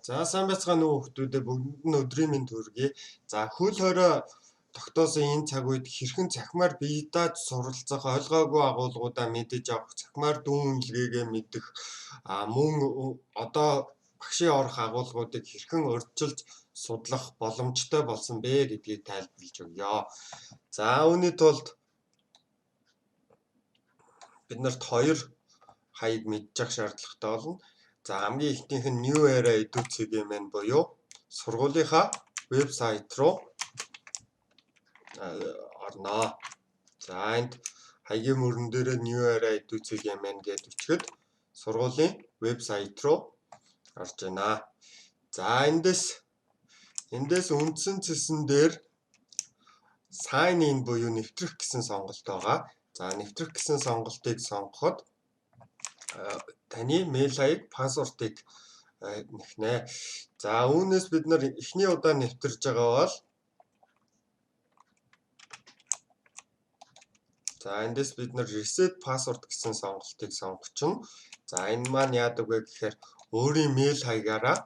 За сайн байцгаана уу хүүхдүүдээ бүгдэнд нь өдрийн мэнд хүргэе. За хөл хорой тогтоосон энэ цаг үед хэрхэн цахимаар бие дааж суралцах, ойлгоогүй агуулгуудаа мэдэж авах, цахимаар дүүн үнэлгээгээ мэдэх, мөн одоо багшийн орох агуулгуудыг хэрхэн урьдчилж судлах боломжтой болсон бэ гэдгийг тайлбарлаж өгье. За үүний тулд бид нарт хоёр хаяг мэдчих шаардлагатай болно. За хамгийн ихнийх нь New Era Edu-ийн буюу сургуулийнхаа вебсайт руу орно. За энд хаягийн мөрөн дээр New Era Edu-ийн гэдэг өчгөд сургуулийн вебсайт руу орж байна. За эндээс үндсэн цэсэн дээр sign in буюу нэвтрэх гэсэн сонголт байгаа. За нэвтрэх гэсэн сонголтыг сонгоход таны мэйл хаяг, пассвортыг нэхнэ. За үүнээс бид нар эхний удаа нэвтэрж байгаа бол эндээс бид нар reset password гэсэн сонголтыг сонгочихно. За энэ маань яадаг вэ гэхээр өөрийн мэйл хаягаараа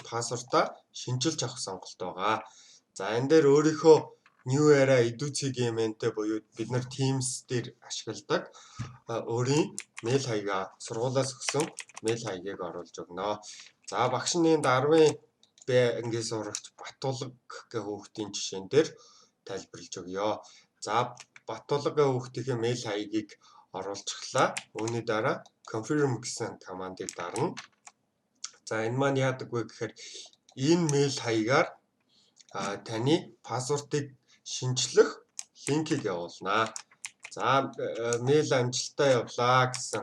пассвортаа шинжилж авах сонголт байгаа. За энэ дээр өөрийнхөө New Era Edu-ийн буюу бид нар Teams дээр ашигладаг өөрийн мэйл хаягаа сургуулиас өгсөн мэйл хаягийг оруулж өгнө. За багш нь энд 10 Б ангийн сурагч Батулга гэх хүүхдийн жишээн дээр тайлбарлаж өгье. За Батулга хүүхдийн мэйл хаягийг оруулчихлаа. Үүний дараа confirm гэсэн командыг дарна. За энэ маань яадаг вэ гэхээр энэ мэйл хаягаар таны пассвортыг шинжлэх линкийг явуулнаа. За мэйл амжилттай явлаа гэсэн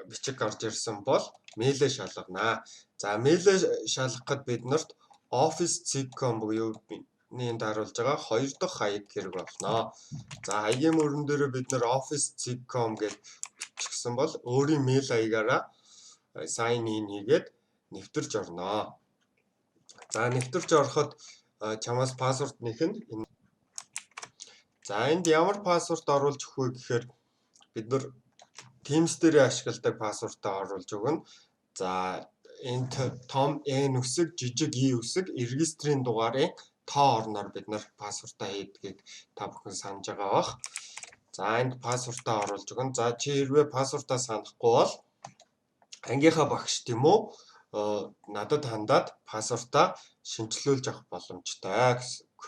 бичиг гарч ирсэн бол мэйлээ шалганаа. За мэйлээ шалгахад биднэрт office.com буюу энд харуулж байгаа хоёр дахь хаяг хэрэг болно. За хаягийн мөрөн дээр бид нар office.com гэж бичсэн бол өөрийн мэйл хаягаараа sign in хийгээд нэвтэрч орно. За нэвтэрч ороход чамаас пассворд нэхэнэ. За энд ямар пассворд оруулж өгөх вэ гэхээр бид нар Teams дээр ашигладаг пассвортаа оруулж өгнө. За энд том N үсэг, жижиг I үсэг, регистрийн дугаарын тоо орноор бид нар пассвортаа хийдгийг та бүхэн санаж байгаа бах. За энд пассвортаа оруулж өгнө. За чи хэрвээ пассвортаа санахгүй бол ангийнхаа багш тийм үү надад хандаад пассвортаа шинжилүүлж авах боломжтой гэсэн үг.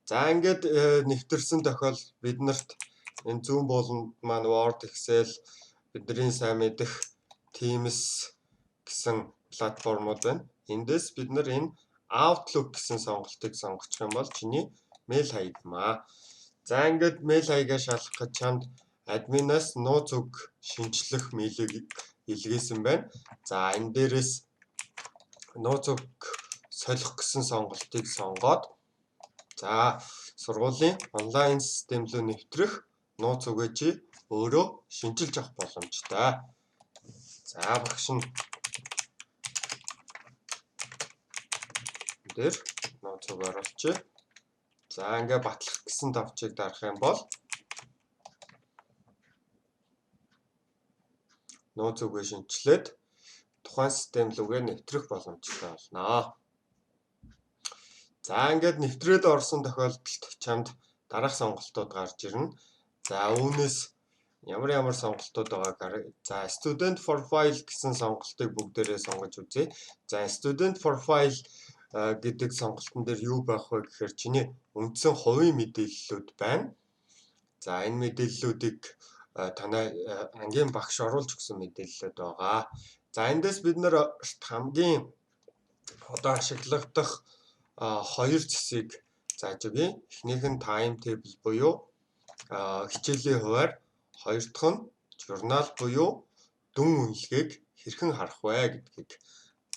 За ингээд нэвтэрсэн тохиолдолд биднэрт энэ Zoom болонд маань Word, Excel, бидний сайн мэдэх Teams гэсэн платформуд байна. Эндээс бид нар энэ Outlook гэсэн сонголтыг сонгочих юм бол чиний мэйл хаяг юм аа. За ингээд мэйл хаягаа шалгахад чамд админаас нууц үг шинжлэх мэйлийг илгээсэн байна. За энэ дээрээс нууц үг солих гэсэн сонголтыг сонгоод за сургуулийн онлайн систем рүү нэвтрэх нууц үгээ чи өөрөө шинжилж авах боломжтой. За багш нь дээр нууц үг оруулчих. За ингээ батлах гэсэн давчийг дарах юм бол нууц үгээ шинжилээд тухайн систем рүүгээ нэвтрэх боломжтой болно. За ингээд нэвтрээд орсон тохиолдолд чамд дараах сонголтууд гарч ирнэ. За үүнээс ямар сонголтууд байгааг за student profile гэсэн сонголтыг бүгдээрээ сонгож үзье. За student profile гэдэг сонголтын дээр юу байх вэ гэхээр чиний үндсэн хувийн мэдээллүүд байна. За энэ мэдээллүүдийг танай ангийн багш оруулж өгсөн мэдээллүүд байгаа. За эндээс бид нар хамгийн одоо ашиглагдах хоёр зэсийг зааж өгье. Эхнийх нь timetable буюу хичээлийн хуваар, хоёр дахь нь журнал буюу дүн үнэлгээг хэрхэн харах вэ гэдгийг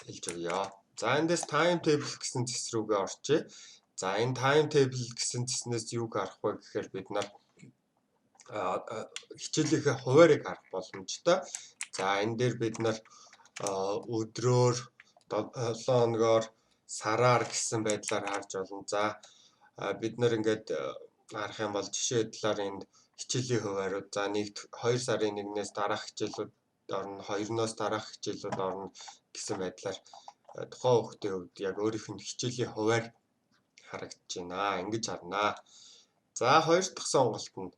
хэлж өгье. За эндээс timetable гэсэн зэс рүүгээ орчъя. За энэ timetable гэсэн зэснээс юуг харах вэ гэхээр бид нар хичээлийнхээ хуваарийг харах боломжтой. За энэ дээр бид нар өдрөөр, 7 хоногоор, сараар гэсэн байдлаар харж болно. За бид нар ингээд харах юм бол жишээ талаар энд хичээлийн хуваарууд за 2 сарын 1-ээс дараах хичээлүүд орно, 2-ноос дараах хичээлүүд орно гэсэн байдлаар тухайн хүүхдийн хувьд яг өөрийнх нь хичээлийн хуваар харагдаж байна. Ингэж харнаа. За 2 дахь сонголт нь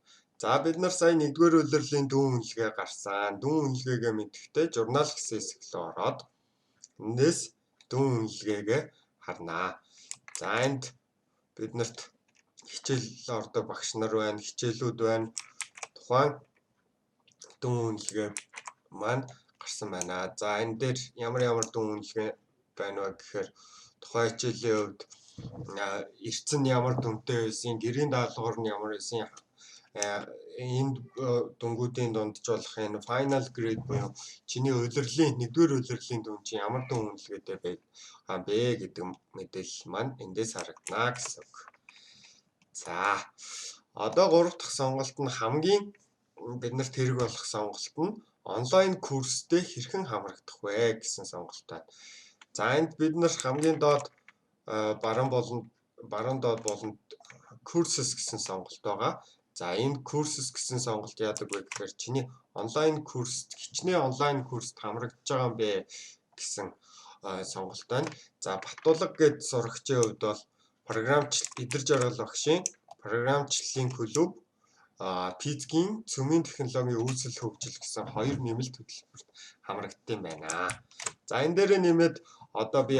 бид нар сая 1-р улирлын дүүн үнэлгээ гарсан. Дүүн үнэлгээгээ мэдэхдээ журнал гэсэн хэсэгт ороод эндээс дүүн үнэлгээгээ харнаа. За энд биднэрт хичээл ордог багш нар байна, хичээлүүд байна. Тухайн дүүн үнэлгээ маань гарсан байна. За энэ дээр ямар дүүн үнэлгээ байна вэ гэхээр тухайн хичээлийн хувьд эрдсэн ямар дүнтэй байсан, гэрийн даалгавар нь ямар байсан, энд дүнгуудын дундж болох энэ final grade буюу чиний улирлын 1-р улирлын дүн чинь ямар дүн үнэлгээтэй байгаа бэ гэдэг мэдээлэл маань эндээс харагдана гэсэн үг. За одоо 3 дахь сонголт нь хамгийн биднэрт хэрэг болох сонголт нь онлайн курстэй хэрхэн хамрагдах вэ гэсэн сонголт байна. За энд бид нар хамгийн доод баруун доод болон courses гэсэн сонголт байгаа. За энэ courses гэсэн сонголт яадаг вэ гэхээр чиний онлайн курст хичнээн онлайн курст хамрагдаж байгаа юм бэ гэсэн сонголт байна. За Батулга гээд сурагчийн хувьд бол Идэр Жаргал багшийн програмчлалын клуб физикийн цөмийн технологийн үйлсэл хөгжил гэсэн 2 нэмэлт хөтөлбөрт хамрагдсан байна. За энэ дээр нэмээд одоо би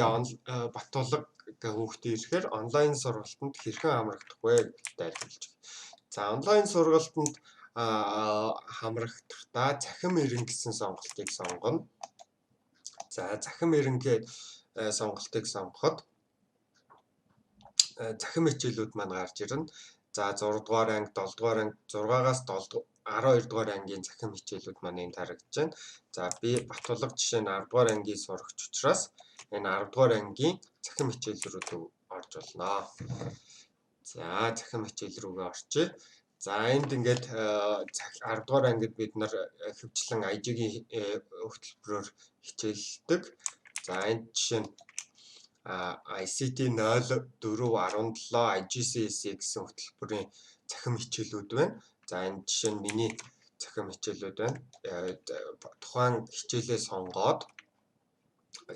Батулга гэх хүүхдээ ирэхээр онлайн сургалтанд хэрхэн хамрагдах вэ гэдэгт тайлбарлаж байна. За онлайн сургалтанд хамрахдахдаа цахим эрен гэсэн сонголтыг сонгоно. За цахим эрен гээд сонголтыг сонгоход цахим хичээлүүд маань гарч ирнэ. За 6 дугаар анги, 7 дугаар анги, 6-аас 12 дугаар ангийн цахим хичээлүүд маань энд харагдаж байна. За би Батулга жишээ нь 10 дугаар ангийн сурагч учраас энэ 10 дугаар ангийн цахим хичээл рүү орж болно. За цахим хичээл рүүгээ орчээ. За энд ингээд 10 дугаар ангид бид нар хөвчлэн IJ-гийн хөтөлбөрөөр хичээлдэг. За энд жишээ нь ICT 0417 IGCSE гэсэн хөтөлбөрийн цахим хичээлүүд байна. За энэ жишээ нь миний цахим хичээлүүд байна. Тухайн хичээлээ сонгоод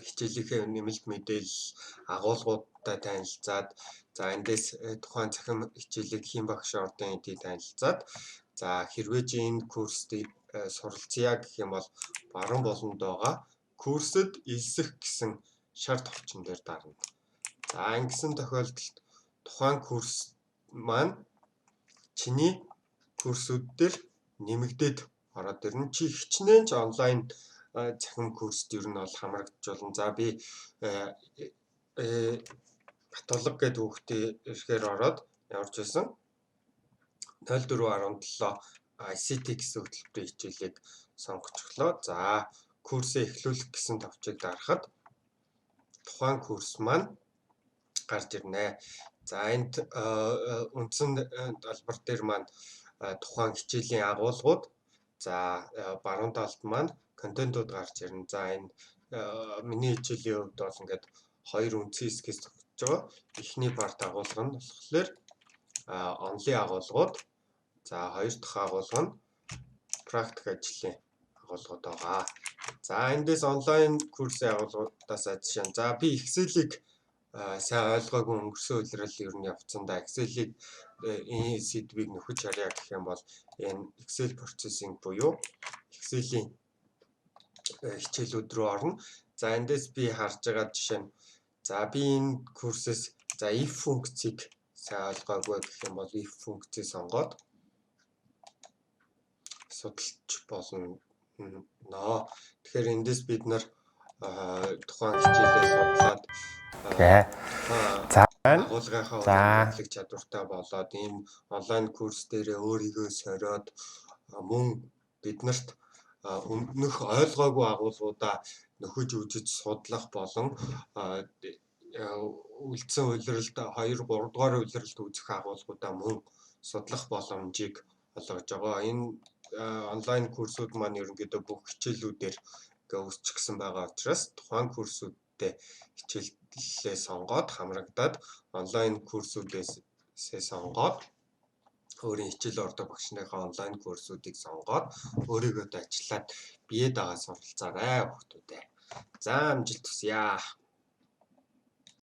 хичээлийнхээ нэмэлт мэдээлэл агуулгуудтай танилцаад за эндээс тухайн цахим хичээлийг хэн багш ордын эдийг танилцаад за хэрвээ чи энэ курст суралцъя гэх юм бол баруун болонд байгаа курсэд элсэх гэсэн шарт орчин дээр дарна. За ингэсэн тохиолдолд тухайн курс маань чиний курсүүд дээр нэмэгдээд ороод ирнэ. Чи хичнээн ч онлайн цахим курст ер нь бол хамрагдаж болно. За би Батулга гэдэг хүүхдээ ирэхээр ороод явж байсан 0417 ICT гэсэн хөтөлбөрийн хичээлийг сонгочихлоо. За курсээ эхлүүлэх гэсэн товчийг дарахад тухайн курс маань гарч ирнэ. За энд үндсэн талбар дээр маань тухайн хичээлийн агуулгууд за баруун талд маань контентууд гарч ирнэ. За энэ миний хичээлийн хувьд бол ингээд 2 үндсэн хэсгээс тогтож байгаа. Эхний парт агуулга нь болохоор онлын агуулгууд. За 2 дахь агуулга нь практик ажлын агуулгууд байгаа. За эндээс онлайн курсын агуулгуудаас жишээ нь за би Excel-ийг сайн ойлгоогүй өнгөрсөн улирал ер нь явцсан да. Excel-ийг энэ сэдвийг нөхөж харьяа гэх юм бол энэ Excel processing буюу Excel-ийн хичээлүүд рүү орно. За эндээс би харж байгаа жишээ нь за би энэ курсээс за if функцийг сайн ойлгоогүй гэх юм бол if функцийг сонгоод судалж болно. Тэгэхээр эндээс бид нар тухайн хичээлээ судлаад агуулгынхаа хэрэглэх чадвартай болоод ийм онлайн курс дээрээ өөрийгөө сориод мөн биднэрт өмнөх ойлгоогүй агуулгуудаа нөхөж үзэж судлах болон үлдсэн улиралд 2 3 дугаар улиралд үзэх агуулгуудаа мөн судлах боломжийг олгож байгаа. Энэ онлайн курсууд маань ерөнхийдөө бүх хичээлүүдээр өсчихсэн байгаа учраас тухайн курсүүдтэй хичээллээ сонгоод хамрагдаад онлайн курсүүдээсээ сонгоод өөрийн хичээл ордог багш нарын онлайн курсүүдийг сонгоод өөрийгөө ажиллаад бие дагаа суралцаарай хүүхдүүдээ. За амжилт хүсье.